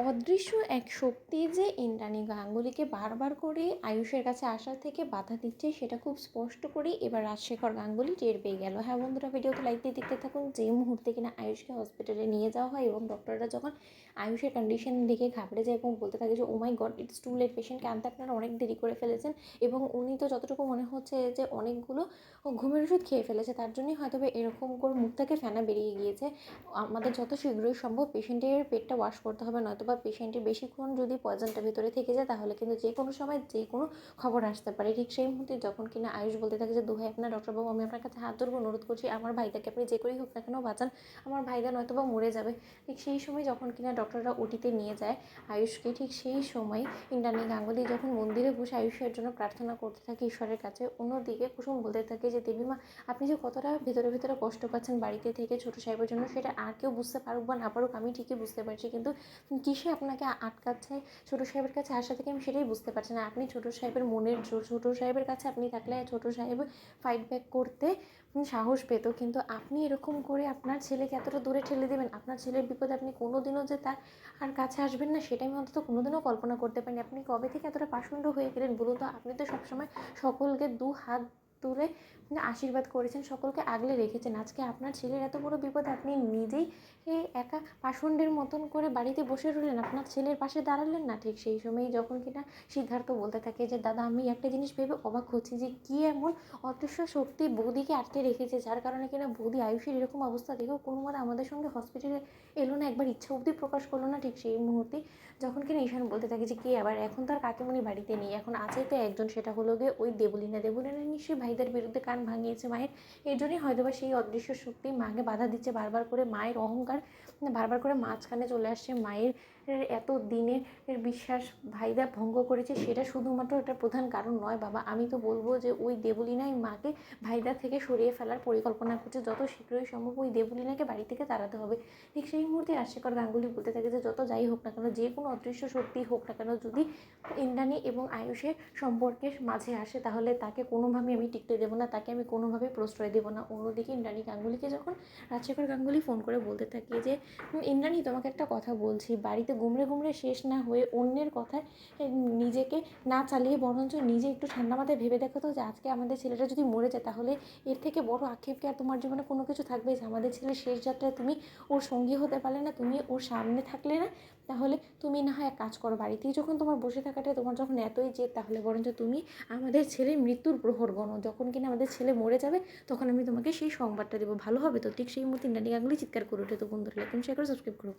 অদৃশ্য এক শক্তি যে ইন্দ্রাণী গাঙ্গুলিকে বারবার করে আয়ুষের কাছে আসা থেকে বাধা দিচ্ছে সেটা খুব স্পষ্ট করেই এবার রাজশেখর গাঙ্গুলি টের পেয়ে গেল। হ্যাঁ বন্ধুরা, ভিডিওতে লাইক দিয়ে দেখতে থাকুন। যে মুহূর্তে কিনা আয়ুষকে হসপিটালে নিয়ে যাওয়া হয় এবং ডক্টররা যখন আয়ুষের কন্ডিশন দেখে ঘাবড়ে যায় এবং বলতে থাকে যে ও মাই গড, ইটস টু লেট, পেশেন্টকে আনতে আপনারা অনেক দেরি করে ফেলেছেন এবং উনি তো যতটুকু মনে হচ্ছে যে অনেকগুলো ঘুমের ওষুধ খেয়ে ফেলেছে, তার জন্যই হয়তো এরকম করে মুখ থেকে ফেনা বেরিয়ে গিয়েছে। আমাদের যত শীঘ্রই সম্ভব পেশেন্টের পেটটা ওয়াশ করতে হবে, নয়তো বা পেশেন্টের বেশিক্ষণ যদি পয়জনটা ভিতরে থেকে যায় তাহলে কিন্তু যে কোনো সময় যে কোনো খবর আসতে পারে। ঠিক সেই মুহূর্তে যখন কিনা আয়ুষ বলতে থাকে যে দোহাই আপনার ডক্টরবাবু, আমি আপনার কাছে হাত ধরবো, অনুরোধ করছি আমার ভাইদাকে আপনি যে করেই হোক না কেন বাঁচান, আমার ভাইদা নয়তো বা মরে যাবে। ঠিক সেই সময় যখন কিনা ডক্টররা ওটিতে নিয়ে যায় আয়ুষকে, ঠিক সেই সময় ইন্দ্রাণী গাঙ্গুলি যখন মন্দিরে বসে আয়ুষের জন্য প্রার্থনা করতে থাকে ঈশ্বরের কাছে, অন্যদিকে কুসুম বলতে থাকে যে দেবীমা, আপনি যে কতটা ভিতরে ভিতরে কষ্ট পাচ্ছেন বাড়িতে থেকে ছোটো সাহেবের জন্য, সেটা আর কেউ বুঝতে পারুক বা না পারুক আমি ঠিকই বুঝতে পারছি, কিন্তু কিসে আপনাকে আটকাচ্ছে ছোটো সাহেবের কাছে আসা থেকে আমি সেটাই বুঝতে পারছি না। আপনি ছোটো সাহেবের মনের জোর, ছোটো সাহেবের কাছে আপনি থাকলে ছোটো সাহেব ফাইট ব্যাক করতে সাহস পেত, কিন্তু আপনি এরকম করে আপনার ছেলেকে এতটা দূরে ঠেলে দেবেন, আপনার ছেলের বিপদে আপনি কোনোদিনও যে তার আর কাছে আসবেন না সেটা আমি অন্তত কোনোদিনও কল্পনা করতে পারিনি। আপনি কবে থেকে এতটা পাষণ্ড হয়ে গেলেন বলুন তো? আপনি তো সবসময় সকলকে দু হাত তুলে আশীর্বাদ করেছেন, সকলকে আগলে রেখেছেন। আজকে আপনার ছেলের এত বড় বিপদ আপনি নিজেই একা পাষণ্ডের মতন করে বাড়িতে বসে রইলেন, আপনার ছেলের পাশে দাঁড়ালেন না। ঠিক সেই সময়ই যখন কিনা সিদ্ধার্থ বলতে থাকে যে দাদা, আমি একটা জিনিস ভেবে অবাক হচ্ছি যে কী এমন অদৃশ্য শক্তি বৌদিকে আটকে রেখেছে যার কারণে কিনা বৌদি আয়ুষের এরকম অবস্থা দেখেও কোনো মতে আমাদের সঙ্গে হসপিটালে এলো না, একবার ইচ্ছা অবধি প্রকাশ করলো না। ঠিক সেই মুহূর্তে যখন কিনা ঈশান বলতে থাকে যে কে আবার, এখন তার কাকিমণি বাড়িতে নেই, এখন আছে তো একজন, সেটা হলো গিয়ে ওই দেবলীনা। দেবলীনা নিশ্চয়ই ভাইদের বিরুদ্ধে কান ভাঙিয়েছে মায়ের, এর জন্যই হয়তো বা সেই অদৃশ্য শক্তি মাকে বাধা দিচ্ছে বারবার করে। মায়ের অহংকার বারবার করে মাঝখানে চলে আসছে, মায়ের এত দিনের বিশ্বাস ভাইদা ভঙ্গ করেছে, সেটা শুধুমাত্র একটা প্রধান কারণ নয় বাবা। আমি তো বলবো যে ওই দেবলীনাই মাকে ভাইদা থেকে সরিয়ে ফেলার পরিকল্পনা করছে, যত শীঘ্রই সম্ভব ওই দেবলীনাকে বাড়ি থেকে তাড়াতে হবে। ঠিক সেই মুহূর্তে রাজশেখর গাঙ্গুলি বলতে থাকে যে যত যাই হোক না কেন, যে কোনো অদৃশ্য শক্তি হোক না কেন, যদি ইন্দ্রাণী এবং আয়ুষের সম্পর্কের মাঝে আসে তাহলে তাকে কোনোভাবেই আমি টিকতে দেবো না, তাকে আমি কোনোভাবে প্রশ্রয় দেবো না। অন্যদিকে ইন্দ্রাণী গাঙ্গুলিকে যখন রাজশেখর গাঙ্গুলি ফোন করে বলতে থাকে যে ইন্দ্রাণী, তোমাকে একটা কথা বলছি, বাড়িতে গুমড়ে গুমড়ে শেষ না হয়ে অন্যের কথায় নিজেকে না চালিয়ে বরঞ্চ নিজে একটু ঠান্ডা মাথায় ভেবে দেখো তো যে আজকে আমাদের ছেলেটা যদি মরে যায় তাহলে এর থেকে বড় আক্ষেপ কি আর তোমার জীবনে কোনো কিছু থাকবে? যে আমাদের ছেলের শেষ যাত্রায় তুমি ওর সঙ্গী হতে পারলে না, তুমি ওর সামনে থাকলে না। তাহলে তুমি না হয় এক কাজ করো, বাড়িতেই যখন তোমার বসে থাকাটা তোমার যখন এতই জেদ, তাহলে বরঞ্চ তুমি আমাদের ছেলের মৃত্যুর প্রহর গণো, যখন কিনা আমাদের ছেলে মরে যাবে তখন আমি তোমাকে সেই সংবাদটা দেবো, ভালো হবে তো? ঠিক সেই মুহূর্তে ইন্দ্রাণী গাঙ্গুলি চিৎকার করে ওঠে। তো বন্ধুরা, লাইক শেয়ার করে সাবস্ক্রাইব করো।